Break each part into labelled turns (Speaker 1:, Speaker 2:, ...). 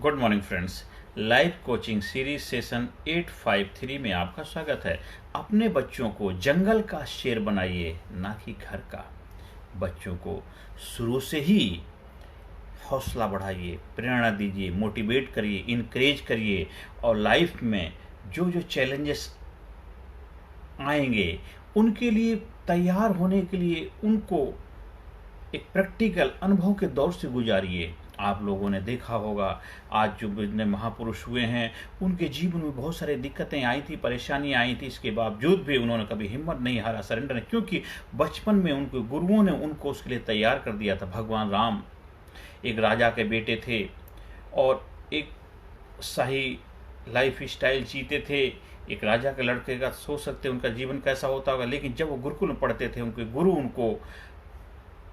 Speaker 1: Good morning friends. Live coaching series session 853 में आपका स्वागत है। अपने बच्चों को जंगल का शेर बनाइए, ना कि घर का। बच्चों को शुरू से ही हौसला बढ़ाइए, प्रेरणा दीजिए, मोटिवेट करिए, इनकरेज करिए और लाइफ में जो जो चैलेंजेस आएंगे उनके लिए तैयार होने के लिए उनको एक प्रैक्टिकल अनुभव के दौर से गुजारिए। आप लोगों ने देखा होगा आज जो जितने महापुरुष हुए हैं उनके जीवन में बहुत सारी दिक्कतें आई थी, परेशानियां आई थी, इसके बावजूद भी उन्होंने कभी हिम्मत नहीं हारा, सरेंडर नहीं, क्योंकि बचपन में उनके गुरुओं ने उनको उसके लिए तैयार कर दिया था। भगवान राम एक राजा के बेटे थे और एक शाही लाइफ स्टाइल जीते थे। एक राजा के लड़के का सोच सकते उनका जीवन कैसा होता होगा, लेकिन जब वो गुरुकुल में पढ़ते थे उनके गुरु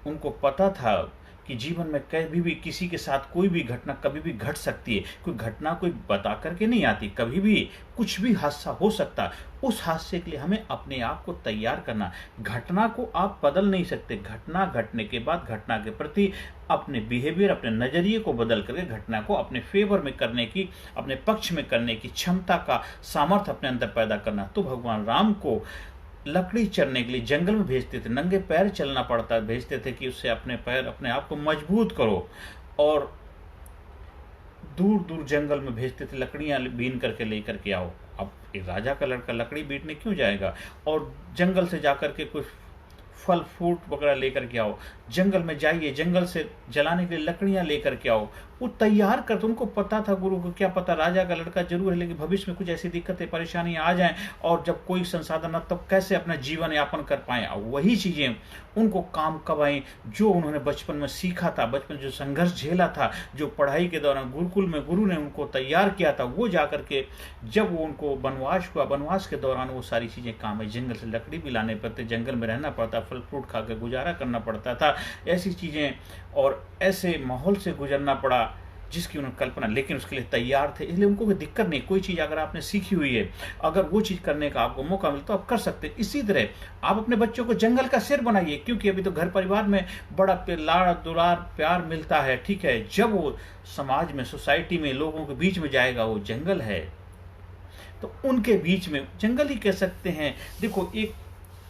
Speaker 1: उनको पता था कि जीवन में कभी भी किसी के साथ कोई भी घटना कभी भी घट सकती है। कोई घटना कोई बता करके नहीं आती, कभी भी कुछ भी हादसा हो सकता है। उस हादसे के लिए हमें अपने आप को तैयार करना। घटना को आप बदल नहीं सकते, घटना घटने के बाद घटना के प्रति अपने बिहेवियर, अपने नजरिए को बदल करके घटना को अपने फेवर में करने की, अपने पक्ष में करने की क्षमता का सामर्थ्य अपने अंदर पैदा करना। तो भगवान राम को लकड़ी चरने के लिए जंगल में भेजते थे, नंगे पैर चलना पड़ता भेजते थे कि उससे अपने पैर अपने आप को मजबूत करो, और दूर दूर जंगल में भेजते थे, लकड़ियां बीन करके लेकर के आओ। अब एक राजा का लड़का लकड़ी बीटने क्यों जाएगा? और जंगल से जाकर के कुछ फल फ्रूट वगैरह लेकर के आओ, जंगल में जाइए, जंगल से जलाने के लिए लकड़ियां लेकर के आओ। वो तैयार करते, उनको पता था, गुरु को क्या पता, राजा का लड़का जरूर है लेकिन भविष्य में कुछ ऐसी दिक्कतें परेशानियां आ जाएं और जब कोई संसाधन न तब कैसे अपना जीवन यापन कर पाए। वही चीजें उनको काम कब आई जो उन्होंने बचपन में सीखा था, बचपन जो संघर्ष झेला था, जो पढ़ाई के दौरान गुरुकुल में गुरु ने उनको तैयार किया था, वो जाकर के जब वो उनको वनवास हुआ, वनवास के दौरान वो सारी चीजें काम आई। जंगल से लकड़ी भी लाने पड़ते, जंगल में रहना पड़ता, फल फ्रूट खाकर गुजारा करना पड़ता था, ऐसी चीजें और ऐसे माहौल से गुजरना पड़ा जिसकी उन्होंने कल्पना, लेकिन उसके लिए तैयार थे। इसलिए उनको कोई दिक्कत नहीं। कोई चीज़ अगर आपने सीखी हुई है, अगर वो चीज़ करने का आपको मौका मिलता तो आप कर सकते हैं। इसी तरह आप अपने बच्चों को जंगल का शेर बनाइए, क्योंकि अभी तो घर परिवार में बड़ा लाड़ दुलार प्यार मिलता है, ठीक है। जब वो समाज में, सोसाइटी में, लोगों के बीच में जाएगा, वो जंगल है तो उनके बीच में जंगल ही कह सकते हैं। देखो,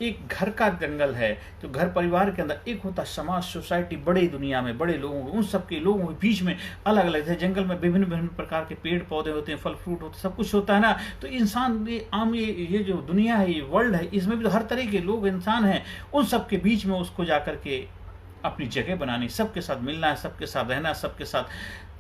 Speaker 1: एक घर का जंगल है तो घर परिवार के अंदर, एक होता समाज, सोसाइटी, बड़ी दुनिया में बड़े लोगों, उन सबके लोगों के बीच में अलग अलग है। जंगल में विभिन्न विभिन्न प्रकार के पेड़ पौधे होते हैं, फल फ्रूट होते हैं, सब कुछ होता है ना। तो इंसान, ये जो दुनिया है, ये वर्ल्ड है, इसमें भी तो हर तरह के लोग, इंसान हैं। उन सबके बीच में उसको जाकर के अपनी जगह बनानी, सबके साथ मिलना है, सबके साथ रहना, सबके साथ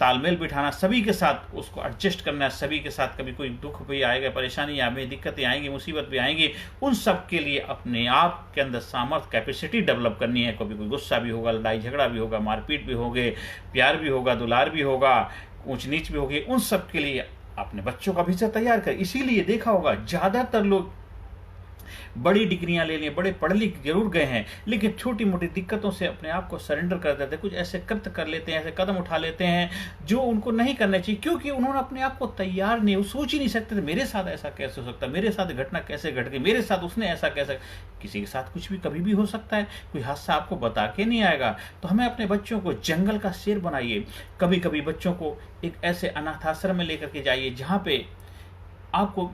Speaker 1: तालमेल बिठाना, सभी के साथ उसको एडजस्ट करना है, सभी के साथ कभी कोई दुख भी आएगा, परेशानी आएगी, दिक्कतें आएंगी, मुसीबत भी आएंगी, उन सब के लिए अपने आप के अंदर सामर्थ्य, कैपेसिटी डेवलप करनी है। कभी कोई गुस्सा भी होगा, लड़ाई झगड़ा भी होगा, मारपीट भी होगी, प्यार भी होगा, दुलार भी होगा, ऊंच नीच भी होगी, उन सब के लिए अपने बच्चों का भी से तैयार कर। इसीलिए देखा होगा ज्यादातर लोग बड़ी डिग्रियां ले लिए, बड़े पढ़ लिख जरूर गए हैं, लेकिन छोटी मोटी दिक्कतों से अपने आप को सरेंडर कर देते हैं, कुछ ऐसे कृत्य कर लेते हैं, ऐसे कदम उठा लेते हैं जो उनको नहीं करने चाहिए, क्योंकि उन्होंने अपने आप को तैयार नहीं, वो सोच ही नहीं सकते थे मेरे साथ ऐसा कैसे हो सकता, मेरे साथ घटना कैसे घट गई, मेरे साथ उसने ऐसा कैसे। किसी के साथ कुछ भी कभी भी हो सकता है, कोई हादसा आपको बता के नहीं आएगा। तो हमें अपने बच्चों को जंगल का शेर बनाइए। कभी कभी बच्चों को एक ऐसे अनाथ आश्रम में लेकर के जाइए जहाँ पे आपको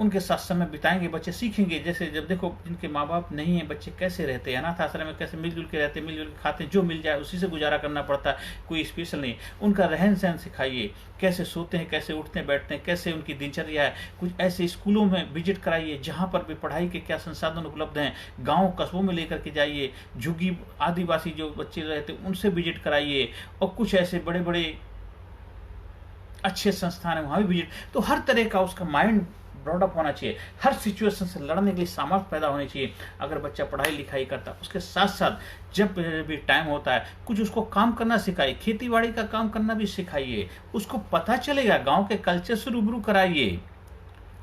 Speaker 1: उनके साथ समय बिताएंगे, बच्चे सीखेंगे। जैसे जब देखो जिनके माँ बाप नहीं है, बच्चे कैसे रहते हैं अनाथ आश्रम में, कैसे मिलजुल के रहते हैं, मिलजुल के खाते हैं, जो मिल जाए उसी से गुजारा करना पड़ता है, कोई स्पेशल नहीं। उनका रहन सहन सिखाइए, कैसे सोते हैं, कैसे उठते हैं, बैठते हैं, कैसे उनकी दिनचर्या है। कुछ ऐसे स्कूलों में विजिट कराइए जहाँ पर भी पढ़ाई के क्या संसाधन उपलब्ध हैं, गाँव कस्बों में लेकर के जाइए, झुग्गी आदिवासी जो बच्चे रहते हैं उनसे विजिट कराइए, और कुछ ऐसे बड़े बड़े अच्छे संस्थान है वहाँ भी विजिट। तो हर तरह का उसका माइंड ब्रॉडअप होना चाहिए, हर सिचुएशन से लड़ने के लिए सामर्थ्य पैदा होनी चाहिए। अगर बच्चा पढ़ाई लिखाई करता है, उसके साथ साथ जब भी टाइम होता है कुछ उसको काम करना सिखाइए, खेती बाड़ी का काम करना भी सिखाइए, उसको पता चलेगा, गांव के कल्चर से रूबरू कराइए।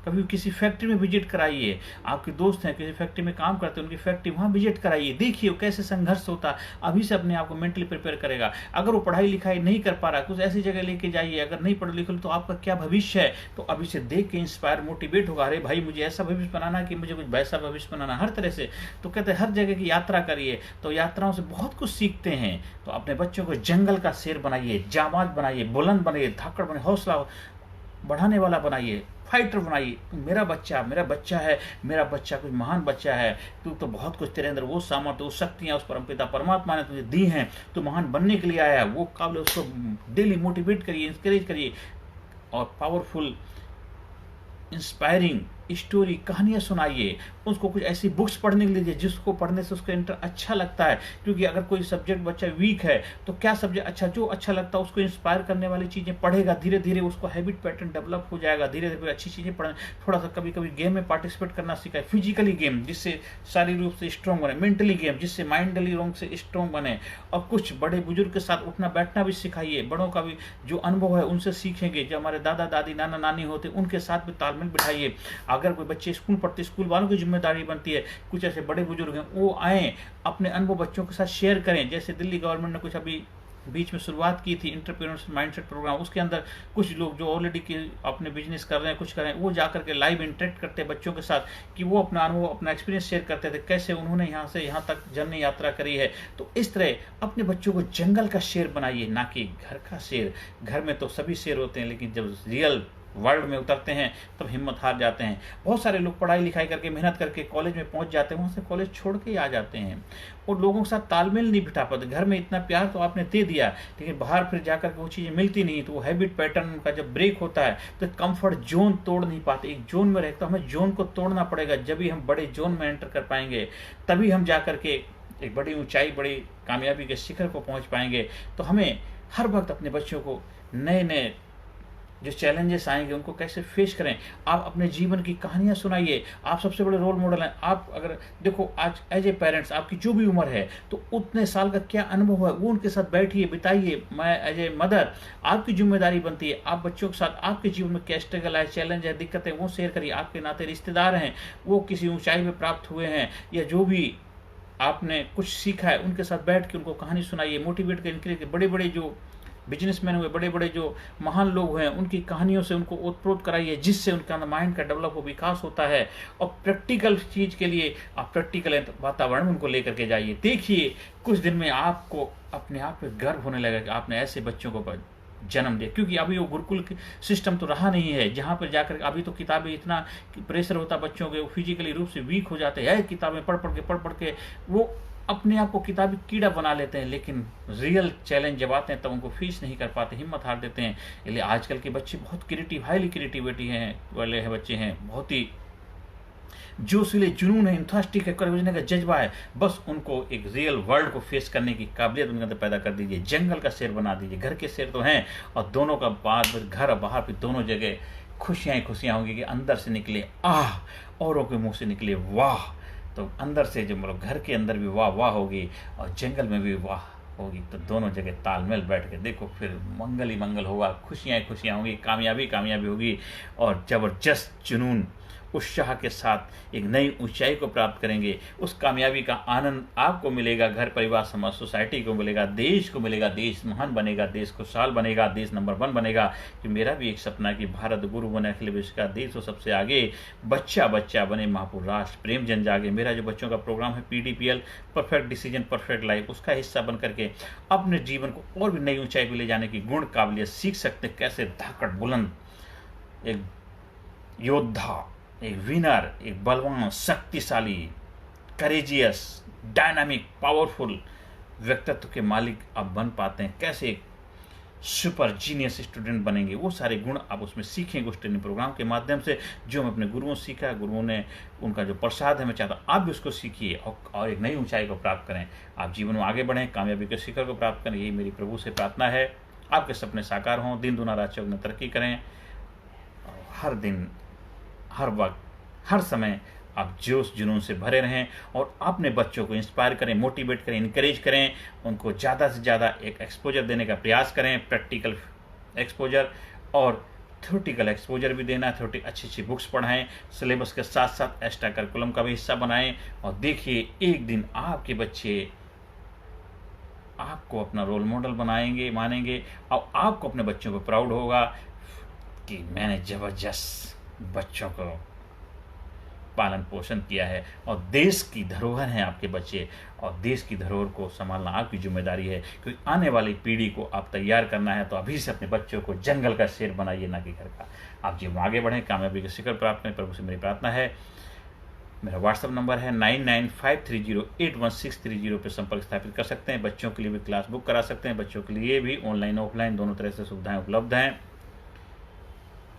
Speaker 1: कभी किसी फैक्ट्री में विजिट कराइए, आपके दोस्त हैं किसी फैक्ट्री में काम करते हैं, उनकी फैक्ट्री वहाँ विजिट कराइए, देखिए कैसे संघर्ष होता, अभी से अपने आप को मेंटली प्रिपेयर करेगा। अगर वो पढ़ाई लिखाई नहीं कर पा रहा, कुछ ऐसी जगह लेके जाइए, अगर नहीं पढ़ लिखे तो आपका क्या भविष्य है, तो अभी से देख के इंस्पायर मोटिवेट होगा, अरे भाई मुझे ऐसा भविष्य बनाना कि मुझे कुछ वैसा भविष्य बनाना, हर तरह से। तो कहते हैं हर जगह की यात्रा करिए, तो यात्राओं से बहुत कुछ सीखते हैं। तो अपने बच्चों को जंगल का शेर बनाइए, जाबाज बनाइए, बुलंद बनाइए, धाकड़ बनाइए, हौसला बढ़ाने वाला बनाइए, फाइटर बनाइए। मेरा बच्चा है, मेरा बच्चा कोई महान बच्चा है, तू तो बहुत कुछ तेरे अंदर वो सामर्थ्य, वो शक्तियां उस परमपिता परमात्मा ने तुझे दी हैं, तो महान बनने के लिए आया है, वो काबिल, उसको डेली मोटिवेट करिए, इंकरेज करिए, और पावरफुल इंस्पायरिंग स्टोरी, कहानियाँ सुनाइए, उसको कुछ ऐसी बुक्स पढ़ने के लिए जिसको पढ़ने से उसका इंटर अच्छा लगता है। क्योंकि अगर कोई सब्जेक्ट बच्चा वीक है तो क्या सब्जेक्ट अच्छा, जो अच्छा लगता है उसको इंस्पायर करने वाली चीज़ें पढ़ेगा, धीरे धीरे उसको हैबिट पैटर्न डेवलप हो जाएगा, धीरे धीरे अच्छी चीज़ें पढ़ें। थोड़ा सा कभी कभी गेम में पार्टिसिपेट करना सीखाए, फिजिकली गेम जिससे शारीरिक रूप से स्ट्रॉन्ग बने, मेंटली गेम जिससे माइंडली रूप से स्ट्रॉन्ग बने, और कुछ बड़े बुजुर्ग के साथ उठना बैठना भी सिखाइए, बड़ों का भी जो अनुभव है उनसे सीखेंगे, जो हमारे दादा दादी नाना नानी होते उनके साथ भी तालमेल बिठाइए। अगर कोई बच्चे स्कूल पढ़ते, स्कूल वालों की जिम्मेदारी बनती है, कुछ ऐसे बड़े बुजुर्ग हैं वो आए, अपने अनुभव बच्चों के साथ शेयर करें। जैसे दिल्ली गवर्नमेंट ने कुछ अभी बीच में शुरुआत की थी इंटरप्रेन्योर्स माइंडसेट प्रोग्राम, उसके अंदर कुछ लोग जो ऑलरेडी अपने बिजनेस कर रहे हैं, कुछ कर रहे हैं, वो जाकर के लाइव इंटरेक्ट करते हैं बच्चों के साथ, कि वो अपना अनुभव, अपना एक्सपीरियंस शेयर करते थे, कैसे उन्होंने यहाँ से यहाँ तक जर्नी यात्रा करी है। तो इस तरह अपने बच्चों को जंगल का शेर बनाइए, ना कि घर का शेर। घर में तो सभी शेर होते हैं, लेकिन जब रियल वर्ल्ड में उतरते हैं तब हिम्मत हार जाते हैं। बहुत सारे लोग पढ़ाई लिखाई करके, मेहनत करके कॉलेज में पहुंच जाते हैं, वहाँ से कॉलेज छोड़ के ही आ जाते हैं, और लोगों के साथ तालमेल नहीं बिठा पाते। घर में इतना प्यार तो आपने दे दिया, लेकिन बाहर फिर जाकर के वो चीज़ें मिलती नहीं, तो वो हैबिट पैटर्न उनका जब ब्रेक होता है तो कंफर्ट जोन तोड़ नहीं पाते। एक जोन में रहता, हमें जोन को तोड़ना पड़ेगा, जब भी हम बड़े जोन में एंटर कर पाएंगे, तभी हम जाकर के एक बड़ी ऊंचाई, बड़ी कामयाबी के शिखर को पहुँच पाएंगे। तो हमें हर वक्त अपने बच्चों को नए नए जो चैलेंजेस आएंगे उनको कैसे फेस करें। आप अपने जीवन की कहानियां सुनाइए, आप सबसे बड़े रोल मॉडल हैं। आप अगर देखो आज एज ए पेरेंट्स आपकी जो भी उम्र है, तो उतने साल का क्या अनुभव है वो उनके साथ बैठिए, बिताइए। मैं एज ए मदर, आपकी जिम्मेदारी बनती है, आप बच्चों के साथ आपके जीवन में क्या स्ट्रगल है, चैलेंज है, दिक्कतें, वो शेयर करिए। आपके नाते रिश्तेदार हैं, वो किसी ऊंचाई में प्राप्त हुए हैं, या जो भी आपने कुछ सीखा है, उनके साथ बैठ के उनको कहानी सुनाइए, मोटिवेट कर। इनके बड़े बड़े जो बिजनेसमैन हुए, बड़े बड़े जो महान लोग हैं, उनकी कहानियों से उनको ओतप्रोत कराइए, जिससे उनका माइंड का डेवलप हो, विकास होता है। और प्रैक्टिकल चीज़ के लिए आप प्रैक्टिकल वातावरण में उनको लेकर के जाइए। देखिए कुछ दिन में आपको अपने आप पे गर्व होने लगेगा कि आपने ऐसे बच्चों को जन्म दिया। क्योंकि अभी वो गुरुकुल सिस्टम तो रहा नहीं है, जहाँ पर जाकर अभी तो किताबें, इतना प्रेशर होता बच्चों के, वो फिजिकली रूप से वीक हो जाते हैं, किताबें पढ़ पढ़ के वो अपने आप को किताबी कीड़ा बना लेते हैं। लेकिन रियल चैलेंज जब आते हैं तब उनको फेस नहीं कर पाते, हिम्मत हार देते हैं। इसलिए आजकल के बच्चे बहुत क्रिएटिव, हाईली क्रिएटिविटी हैं वाले हैं बच्चे हैं, बहुत ही जोशीले, जुनून है, इंथास्टिक है, करने का जज्बा है। बस उनको एक रियल वर्ल्ड को फेस करने की काबिलियत उनके अंदर पैदा कर दीजिए, जंगल का शेर बना दीजिए। घर के शेर तो हैं, और दोनों का बाहर, घर और बाहर भी दोनों जगह खुशियाँ ही खुशियाँ होंगी कि अंदर से निकले आह, औरों के मुंह से निकले वाह। तो अंदर से जो मतलब घर के अंदर भी वाह वाह होगी और जंगल में भी वाह होगी, तो दोनों जगह तालमेल बैठ के देखो, फिर मंगल ही मंगल होगा, खुशियाँ ही खुशियाँ होंगी, कामयाबी कामयाबी होगी, और ज़बरदस्त जुनून उत्साह के साथ एक नई ऊंचाई को प्राप्त करेंगे। उस कामयाबी का आनंद आपको मिलेगा, घर परिवार समाज सोसाइटी को मिलेगा, देश को मिलेगा। देश महान बनेगा, देश खुशहाल बनेगा, देश नंबर 1 बनेगा। कि मेरा भी एक सपना कि भारत गुरु बने, अखिल विश्व का देश हो सबसे आगे, बच्चा बच्चा बने महापुर राष्ट्र, प्रेम जन जागे। मेरा जो बच्चों का प्रोग्राम है PDPL, perfect decision perfect life, उसका हिस्सा बन करके अपने जीवन को और भी नई ऊंचाई पर ले जाने की गुण काबिलियत सीख सकते, कैसे धाकड़ बुलंद एक योद्धा, एक विनर, एक बलवान, शक्तिशाली, करेजियस, डायनामिक, पावरफुल व्यक्तित्व के मालिक आप बन पाते हैं, कैसे एक सुपर जीनियस स्टूडेंट बनेंगे। वो सारे गुण आप उसमें सीखेंगे उस ट्रेनिंग प्रोग्राम के माध्यम से, जो हम अपने गुरुओं से सीखा, गुरुओं ने उनका जो प्रसाद है, मैं चाहता हूँ आप भी उसको सीखिए और एक नई ऊंचाई को प्राप्त करें। आप जीवन में आगे बढ़ें, कामयाबी के शिखर को प्राप्त करें। यही मेरी प्रभु से प्रार्थना है। आपके सपने साकार हों, दिन दुना रात चौगुना तरक्की करें, और हर दिन, हर वक्त, हर समय आप जोश जुनून से भरे रहें, और अपने बच्चों को इंस्पायर करें, मोटिवेट करें, इनकरेज करें, उनको ज़्यादा से ज़्यादा एक एक्सपोजर देने का प्रयास करें, प्रैक्टिकल एक्सपोजर, और थ्योरेटिकल एक्सपोजर भी देना है, थ्योरेटिक अच्छी अच्छी बुक्स पढ़ाएं, सिलेबस के साथ साथ एक्स्ट्रा करिकुलम का भी हिस्सा बनाएं। और देखिए एक दिन आपके बच्चे आपको अपना रोल मॉडल बनाएंगे, मानेंगे, और आपको अपने बच्चों पर प्राउड होगा कि मैंने ज़बरदस्त बच्चों को पालन पोषण किया है। और देश की धरोहर हैं आपके बच्चे, और देश की धरोहर को संभालना आपकी जिम्मेदारी है, क्योंकि आने वाली पीढ़ी को आप तैयार करना है। तो अभी से अपने बच्चों को जंगल का शेर बनाइए, ना कि घर का। आप जीवन में आगे बढ़ें, कामयाबी के शिखर प्राप्त करें, प्रभु से मेरी प्रार्थना है। मेरा व्हाट्सएप नंबर है 9953081630 पे संपर्क स्थापित कर सकते हैं। बच्चों के लिए भी क्लास बुक करा सकते हैं, बच्चों के लिए भी ऑनलाइन ऑफलाइन दोनों तरह से सुविधाएं उपलब्ध हैं।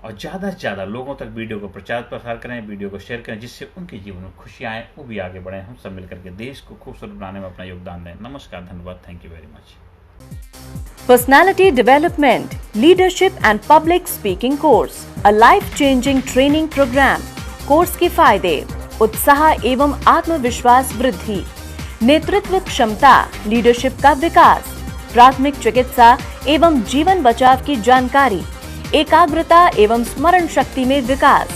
Speaker 1: और ज़्यादा से ज़्यादा लोगों तक वीडियो को प्रचार प्रसार करें, वीडियो को शेयर करें, जिससे उनके जीवन में खुशियाँ आएँ, वो भी आगे बढ़ें। हम सब मिलकर के देश को खूबसूरत बनाने में अपना योगदान दें। नमस्कार, धन्यवाद, thank you very much.
Speaker 2: Personality Development, Leadership and Public Speaking Course, a life-changing training program. Course के फायदे: उत्साह एवं आत्मविश्वास वृद्धि, नेतृत्व क्षमता, लीडरशिप का विकास, प्राथमिक चिकित्सा एवं जीवन बचाव की जानकारी, एकाग्रता एवं स्मरण शक्ति में विकास,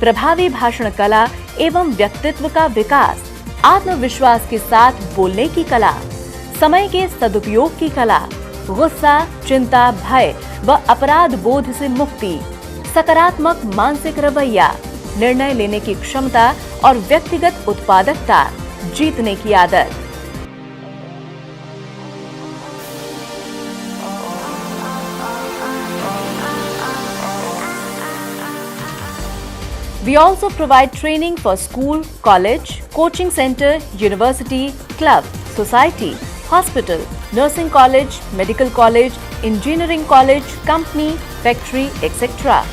Speaker 2: प्रभावी भाषण कला एवं व्यक्तित्व का विकास, आत्मविश्वास के साथ बोलने की कला, समय के सदुपयोग की कला, गुस्सा, चिंता, भय व अपराध बोध से मुक्ति, सकारात्मक मानसिक रवैया, निर्णय लेने की क्षमता और व्यक्तिगत उत्पादकता, जीतने की आदत। We also provide training for school, college, coaching center, university, club, society, hospital, nursing college, medical college, engineering college, company, factory, etc.